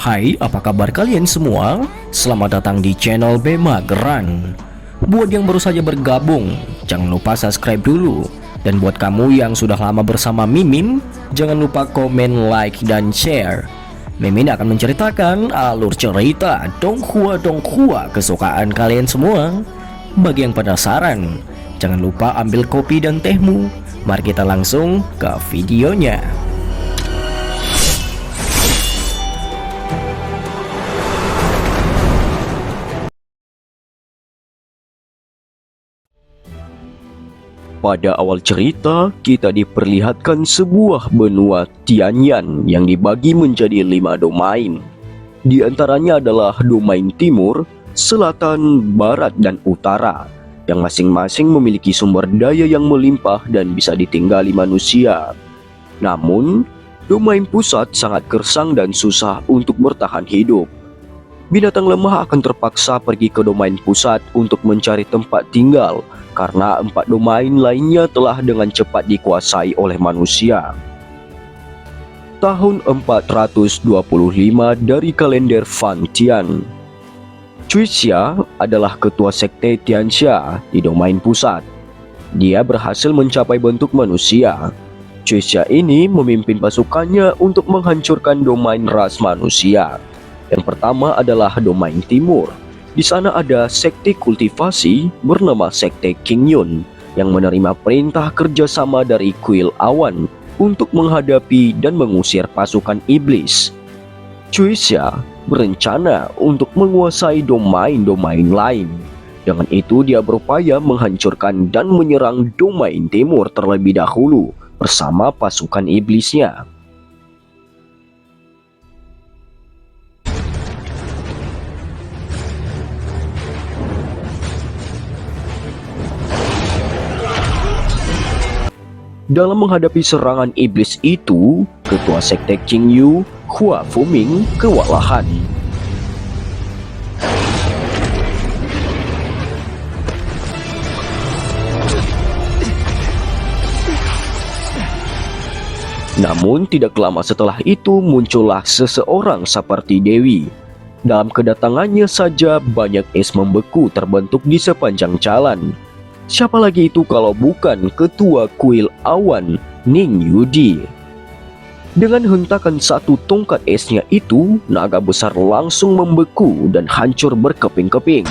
Hai, apa kabar kalian semua? Selamat datang di channel Bemageran. Buat yang baru saja bergabung, jangan lupa subscribe dulu. Dan buat kamu yang sudah lama bersama Mimin, jangan lupa komen, like, dan share. Mimin akan menceritakan alur cerita Donghua kesukaan kalian semua. Bagi yang penasaran, jangan lupa ambil kopi dan tehmu. Mari kita langsung ke videonya. Pada awal cerita, kita diperlihatkan sebuah benua Tianyan yang dibagi menjadi 5 domain. Di antaranya adalah domain timur, selatan, barat, dan utara, yang masing-masing memiliki sumber daya yang melimpah dan bisa ditinggali manusia. Namun, domain pusat sangat gersang dan susah untuk bertahan hidup. Binatang lemah akan terpaksa pergi ke domain pusat untuk mencari tempat tinggal, karena 4 domain lainnya telah dengan cepat dikuasai oleh manusia. Tahun 425 dari kalender Fan Tian. Cuixia adalah ketua sekte Tianxia di domain pusat. Dia berhasil mencapai bentuk manusia. Cuixia ini memimpin pasukannya untuk menghancurkan domain ras manusia. Yang pertama adalah domain timur. Di sana ada sekte kultivasi bernama sekte King Yun yang menerima perintah kerjasama dari kuil awan untuk menghadapi dan mengusir pasukan iblis. Cuixia berencana untuk menguasai domain-domain lain. Dengan itu dia berupaya menghancurkan dan menyerang domain timur terlebih dahulu bersama pasukan iblisnya. Dalam menghadapi serangan iblis itu, ketua sekte King Yu, Hua Fuming, kewalahan. Namun tidak lama setelah itu muncullah seseorang seperti Dewi. Dalam kedatangannya saja banyak es membeku terbentuk di sepanjang jalan. Siapa lagi itu kalau bukan ketua kuil awan Ning Yudi. Dengan hentakan satu tongkat esnya itu, naga besar langsung membeku dan hancur berkeping-keping.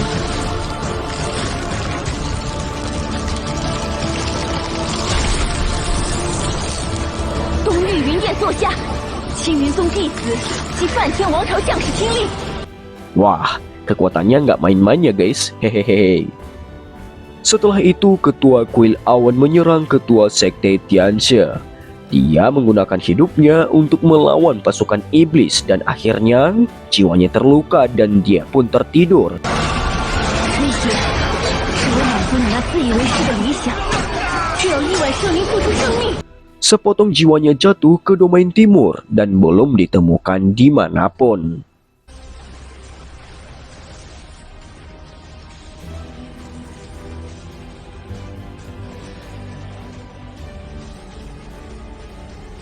Wah, kekuatannya nggak main-main ya guys, hehehe. Setelah itu, ketua kuil awan menyerang ketua sekte Tianxia. Dia menggunakan hidupnya untuk melawan pasukan iblis dan akhirnya jiwanya terluka dan dia pun tertidur. Sepotong jiwanya jatuh ke domain timur dan belum ditemukan dimanapun.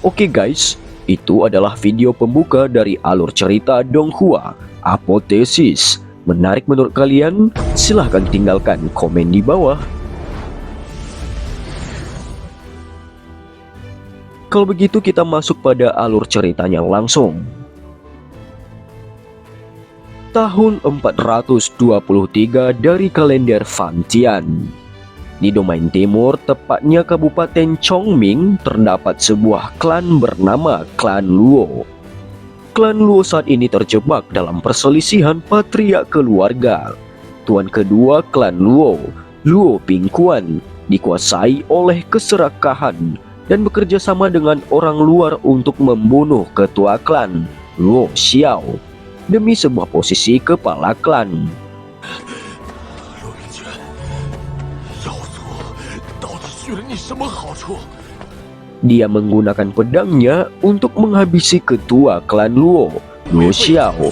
Oke guys, itu adalah video pembuka dari alur cerita Donghua Apotheosis. Menarik menurut kalian? Silahkan tinggalkan komen di bawah. Kalau begitu kita masuk pada alur ceritanya langsung. Tahun 423 dari kalender Fan Tian. Di domain timur, tepatnya Kabupaten Chongming, terdapat sebuah klan bernama Klan Luo. Klan Luo saat ini terjebak dalam perselisihan patriark keluarga. Tuan kedua klan Luo, Luo Pingquan, dikuasai oleh keserakahan dan bekerja sama dengan orang luar untuk membunuh ketua klan, Luo Xiao, demi sebuah posisi kepala klan. Dia menggunakan pedangnya untuk menghabisi ketua klan Luo, Luo Xiao.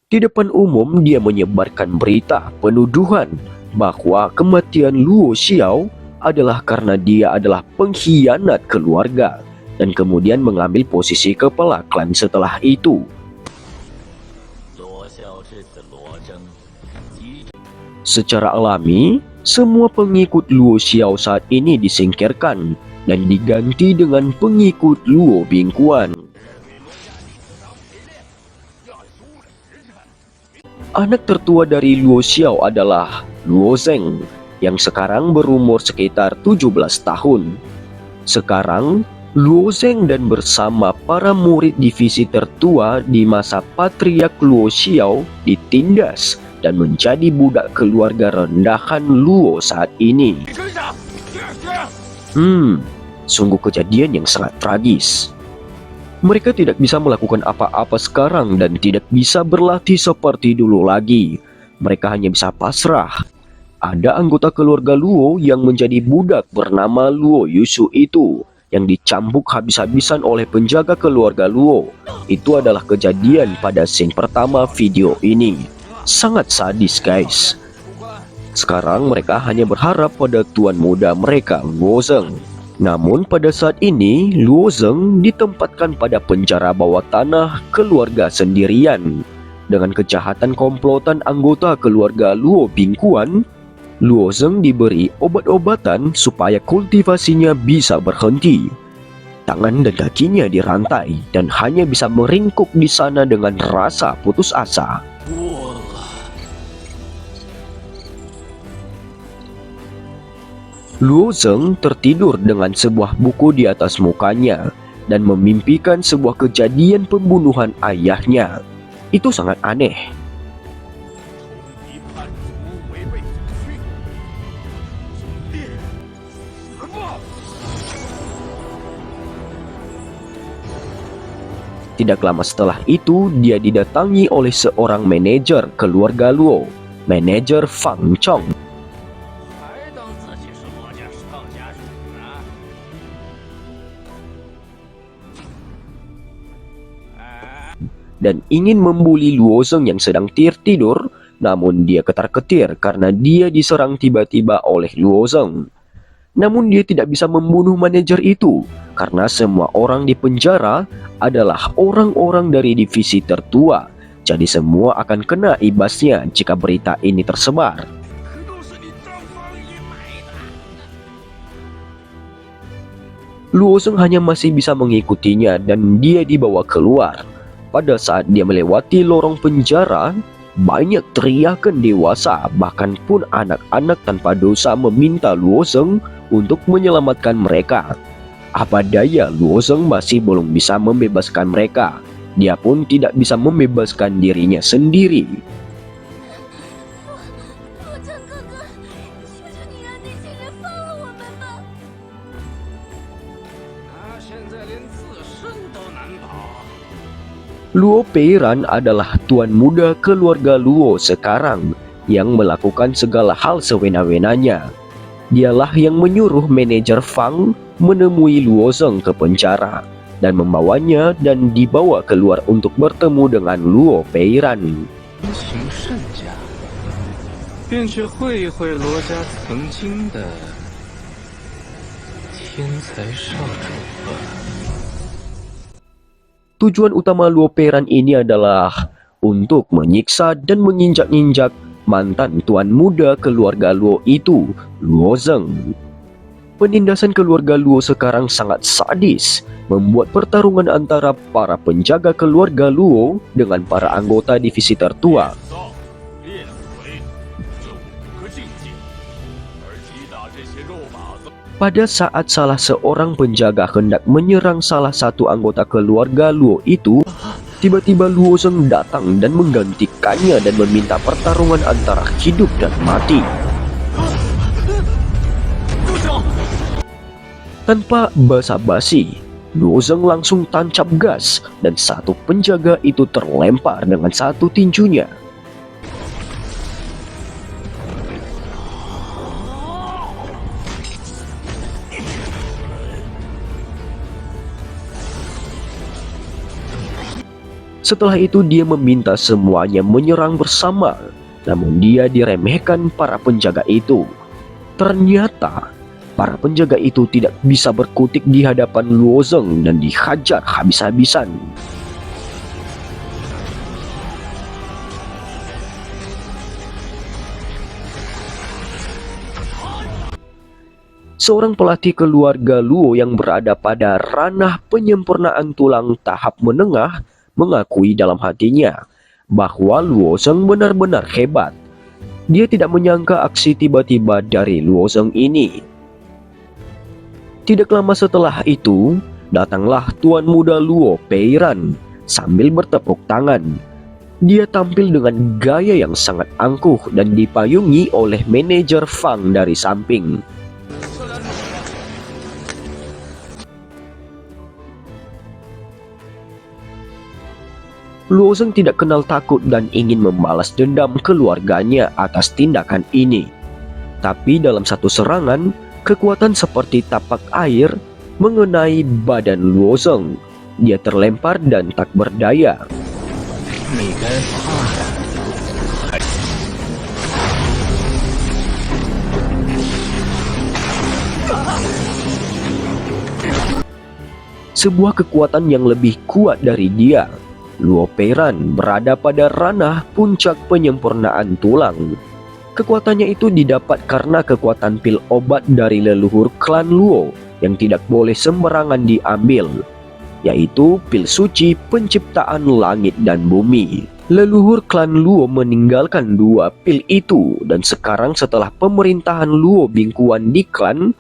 Di depan umum, dia menyebarkan berita penuduhan bahwa kematian Luo Xiao adalah karena dia adalah pengkhianat keluarga dan kemudian mengambil posisi kepala klan setelah itu. Secara alami, semua pengikut Luo Xiao saat ini disingkirkan dan diganti dengan pengikut Luo Bingkuan. Anak tertua dari Luo Xiao adalah Luo Zeng yang sekarang berumur sekitar 17 tahun. Sekarang, Luo Zeng dan bersama para murid divisi tertua di masa Patriark Luo Xiao ditindas dan menjadi budak keluarga rendahan Luo saat ini. Sungguh kejadian yang sangat tragis. Mereka tidak bisa melakukan apa-apa sekarang dan tidak bisa berlatih seperti dulu lagi. Mereka hanya bisa pasrah. Ada anggota keluarga Luo yang menjadi budak bernama Luo Yusu itu, yang dicambuk habis-habisan oleh penjaga keluarga Luo. Itu adalah kejadian pada scene pertama video ini. Sangat sadis, guys. Sekarang mereka hanya berharap pada tuan muda mereka, Luo Zeng. Namun pada saat ini, Luo Zeng ditempatkan pada penjara bawah tanah keluarga sendirian. Dengan kejahatan komplotan anggota keluarga Luo Bingkuan, Luo Zeng diberi obat-obatan supaya kultivasinya bisa berhenti. Tangan dan kakinya dirantai dan hanya bisa meringkuk di sana dengan rasa putus asa. Luo Zeng tertidur dengan sebuah buku di atas mukanya dan memimpikan sebuah kejadian pembunuhan ayahnya. Itu sangat aneh. Tidak lama setelah itu, dia didatangi oleh seorang manajer keluarga Luo, manajer Fang Chong. Dan ingin membuli Luo Zeng yang sedang tertidur, namun dia ketar-ketir karena dia diserang tiba-tiba oleh Luo Zeng. Namun dia tidak bisa membunuh manajer itu, karena semua orang di penjara adalah orang-orang dari divisi tertua. Jadi semua akan kena imbasnya jika berita ini tersebar. Luo Zeng hanya masih bisa mengikutinya dan dia dibawa keluar. Pada saat dia melewati lorong penjara, banyak teriakan dewasa, bahkan pun anak-anak tanpa dosa meminta Luo Zeng untuk menyelamatkan mereka. Apa daya, Luo Zeng masih belum bisa membebaskan mereka. Dia pun tidak bisa membebaskan dirinya sendiri. Luo Peiran adalah tuan muda keluarga Luo sekarang yang melakukan segala hal sewenang-wenangnya. Dialah yang menyuruh manajer Fang menemui Luo Zeng ke penjara dan membawanya dan dibawa keluar untuk bertemu dengan Luo Peiran. Tujuan utama Luo Peiran ini adalah untuk menyiksa dan menginjak-injak mantan tuan muda keluarga Luo itu, Luo Zeng. Penindasan keluarga Luo sekarang sangat sadis, membuat pertarungan antara para penjaga keluarga Luo dengan para anggota divisi tertua. Pada saat salah seorang penjaga hendak menyerang salah satu anggota keluarga Luo itu, tiba-tiba Luo Zeng datang dan menggantikannya dan meminta pertarungan antara hidup dan mati. Tanpa basa-basi, Luo Zeng langsung tancap gas dan satu penjaga itu terlempar dengan satu tinjunya. Setelah itu dia meminta semuanya menyerang bersama, namun dia diremehkan para penjaga itu. Ternyata para penjaga itu tidak bisa berkutik di hadapan Luo Zeng dan dihajar habis-habisan. Seorang pelatih keluarga Luo yang berada pada ranah penyempurnaan tulang tahap menengah mengakui dalam hatinya bahwa Luo Zeng benar-benar hebat. Dia tidak menyangka aksi tiba-tiba dari Luo Zeng ini. Tidak lama setelah itu, datanglah tuan muda Luo Peiran sambil bertepuk tangan. Dia tampil dengan gaya yang sangat angkuh dan dipayungi oleh manajer Fang dari samping. Luo Zeng tidak kenal takut dan ingin membalas dendam keluarganya atas tindakan ini. Tapi dalam satu serangan, kekuatan seperti tapak air mengenai badan Luo Zeng. Dia terlempar dan tak berdaya. Sebuah kekuatan yang lebih kuat dari dia, Luo Peiran berada pada ranah puncak penyempurnaan tulang. Kekuatannya itu didapat karena kekuatan pil obat dari leluhur klan Luo yang tidak boleh sembarangan diambil, yaitu pil suci penciptaan langit dan bumi. Leluhur klan Luo meninggalkan dua pil itu, dan sekarang setelah pemerintahan Luo Bingkuan di klan,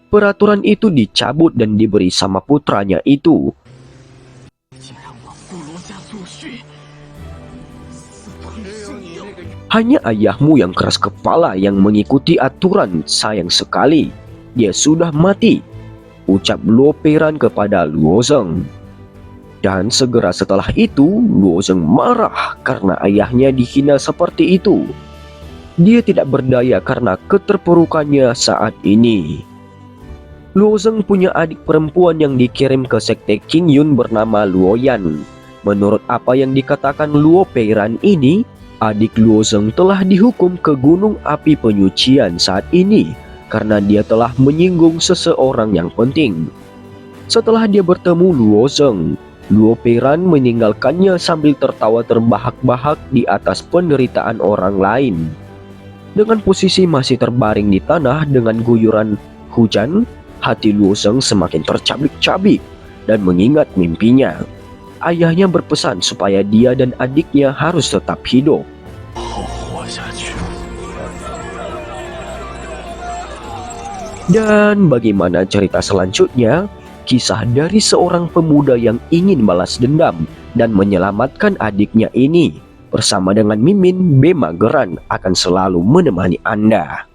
peraturan itu dicabut dan diberi sama putranya itu. Hanya ayahmu yang keras kepala yang mengikuti aturan, sayang sekali. Dia sudah mati, ucap Luo Peiran kepada Luo Zeng. Dan segera setelah itu, Luo Zeng marah karena ayahnya dihina seperti itu. Dia tidak berdaya karena keterpurukannya saat ini. Luo Zeng punya adik perempuan yang dikirim ke sekte Qingyun bernama Luo Yan. Menurut apa yang dikatakan Luo Peiran ini, adik Luo Zeng telah dihukum ke gunung api penyucian saat ini karena dia telah menyinggung seseorang yang penting. Setelah dia bertemu Luo Zeng, Luo Peiran meninggalkannya sambil tertawa terbahak-bahak di atas penderitaan orang lain. Dengan posisi masih terbaring di tanah dengan guyuran hujan, hati Luo Zeng semakin tercabik-cabik dan mengingat mimpinya. Ayahnya berpesan supaya dia dan adiknya harus tetap hidup. Dan bagaimana cerita selanjutnya? Kisah dari seorang pemuda yang ingin balas dendam dan menyelamatkan adiknya ini bersama dengan Mimin B. Mageran akan selalu menemani Anda.